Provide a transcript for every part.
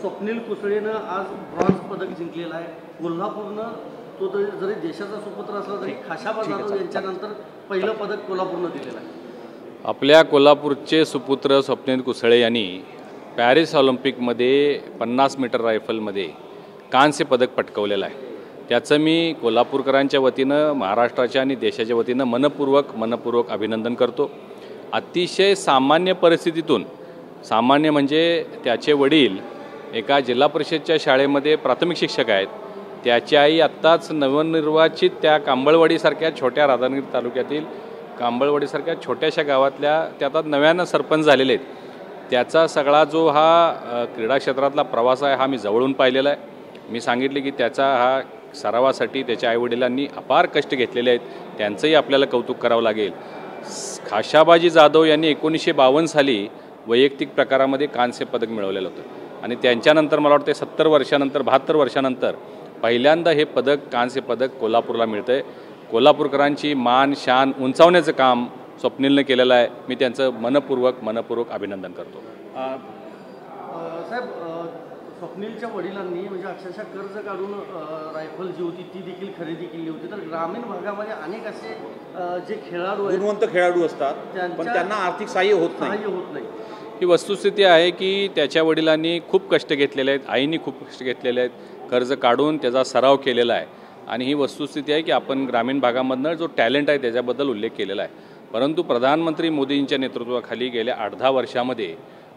स्वप्नील कुसळेनं आज ब्रॉन्झ पदक जिंकलेलं आहे। कोल्हापूरनं तो जरी देशाचा सुपुत्र असला तरी खाशाबा जाधव यांच्यानंतर पहिलं पदक कोल्हापूरनं दिलेलं आहे। आपल्या कोल्हापूरचे सुपुत्र स्वप्नील कुसळे यांनी पॅरिस ऑलिम्पिकमध्ये 50 मीटर रायफलमध्ये कांस्य पदक पटकावलेलं आहे। त्याचं मी कोल्हापूरकरांच्या वतीनं, महाराष्ट्राच्या आणि देशाच्या वतीनं मनपूर्वक अभिनंदन करतो। अतिशय सामान्य परिस्थितीतून, सामान्य म्हणजे त्याचे वडील एका जिल्हा परिषदच्या शाळेमध्ये प्राथमिक शिक्षक आहेत। त्याची आई आत्ताच नवनिर्वाचित त्या कांबळवाडीसारख्या छोट्या राधानगरी तालुक्यातील कांबळवाडीसारख्या छोट्याशा गावातल्या त्या आता नव्यानं सरपंच झालेले आहेत। त्याचा सगळा जो हा क्रीडा क्षेत्रातला प्रवास आहे हा मी जवळून पाहिलेला आहे। मी सांगितले की त्याचा हा सरावासाठी त्याच्या आईवडिलांनी अपार कष्ट घेतलेले आहेत, त्यांचंही आपल्याला कौतुक करावं लागेल। खाशाबाजी जाधव यांनी 1952 साली वैयक्तिक प्रकारामध्ये कांस्य पदक मिळवलेलं होतं आणि त्यांच्यानंतर मला वाटते 70 वर्षानंतर 72 वर्षानंतर पहिल्यांदा हे पदक, कांस्य पदक कोल्हापूरला मिळतं आहे। कोल्हापूरकरांची मान शान उंचावण्याचं काम स्वप्नीलनं केलेलं आहे। मी त्यांचं मनपूर्वक अभिनंदन करतो। साहेब, स्वप्नीलच्या वडिलांनी म्हणजे अक्षरशः कर्ज काढून रायफल जी होती ती देखील खरेदी केली होती। तर ग्रामीण भागामध्ये अनेक असे जे खेळाडू आहेत, गुणवंत खेळाडू असतात, पण त्यांना आर्थिक सहाय्य होत नाही। ही वस्तुस्थिती आहे की त्याच्या वडिलांनी खूप कष्ट घेतलेले आहेत, आईनी खूप कष्ट घेतलेले आहेत, कर्ज काढून त्याचा सराव केलेला आहे आणि ही वस्तुस्थिती आहे की आपण ग्रामीण भागामधनं जो टॅलेंट आहे त्याच्याबद्दल उल्लेख केलेला आहे। परंतु प्रधानमंत्री मोदींच्या नेतृत्वाखाली गेल्या 8-10 वर्षामध्ये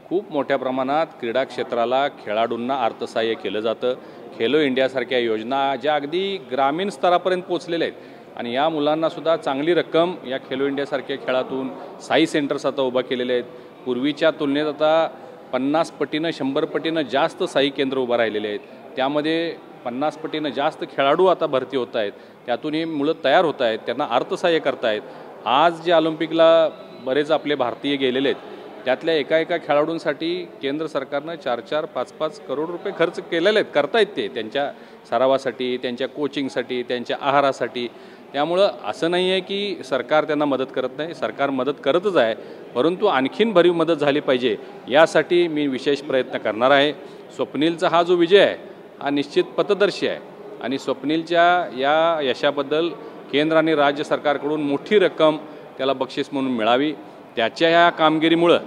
खूप मोठ्या प्रमाणात क्रीडा क्षेत्राला, खेळाडूंना अर्थसहाय्य केलं जातं। खेलो इंडियासारख्या योजना ज्या अगदी ग्रामीण स्तरापर्यंत पोहोचलेल्या आहेत आणि या मुलांनासुद्धा चांगली रक्कम या खेलो इंडियासारख्या खेळातून साई सेंटर्स आता उभा केलेले आहेत। पूर्वीच्या तुलनेत आता 50 पटीनं 100 पटीनं जास्त साई केंद्र उभा राहिलेले आहेत। त्यामध्ये 50 पटीनं जास्त खेळाडू आता भरती होत आहेत, त्यातून ही मुलं तयार होत आहेत, त्यांना अर्थसहाय्य करतायत। आज जे ऑलिम्पिकला बरेच आपले भारतीय गेलेले आहेत त्यातल्या एका खेळाडूंसाठी केंद्र सरकारनं 4-4, 5-5 करोड रुपये खर्च केलेले आहेत, करतायत ते त्यांच्या सरावासाठी, त्यांच्या कोचिंगसाठी, त्यांच्या आहारासाठी। त्यामुळं असं नाही आहे की सरकार त्यांना मदत करत नाही, सरकार मदत करतच आहे, परंतु आणखीन भरीव मदत झाली पाहिजे यासाठी मी विशेष प्रयत्न करणार आहे। स्वप्नीलचा हा जो विजय आहे हा निश्चित पथदर्शी आहे आणि स्वप्नीलच्या या यशाबद्दल केंद्र आणि राज्य सरकारकडून मोठी रक्कम त्याला बक्षीस म्हणून मिळावी। त्याच्या ह्या कामगिरीमुळं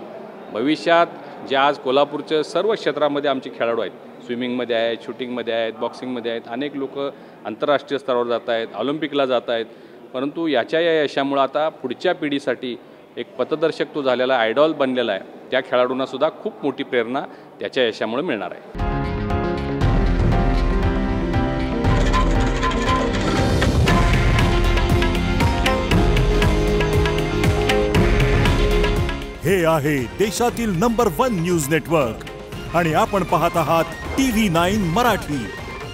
भविष्यात जे आज कोल्हापूरच्या सर्व क्षेत्रामध्ये आमचे खेळाडू आहेत, स्विमिंगमध्ये आहेत, शूटिंगमध्ये आहेत, बॉक्सिंगमध्ये आहेत, अनेक लोक आंतरराष्ट्रीय स्तरावर जात आहेत, ऑलिम्पिकला जात आहेत, परंतु याच्या या यशामुळं आता पुढच्या पिढीसाठी एक पथदर्शक तो झालेला आयडॉल बनलेला आहे। त्या खेळाडूंनासुद्धा खूप मोठी प्रेरणा त्याच्या यशामुळे मिळणार आहे। हे आहे देशातील नंबर 1 न्यूज नेटवर्क आणि आपण पाहत आहात TV9 मराठी।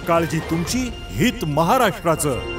काळजी तुमची, हित महाराष्ट्राचं।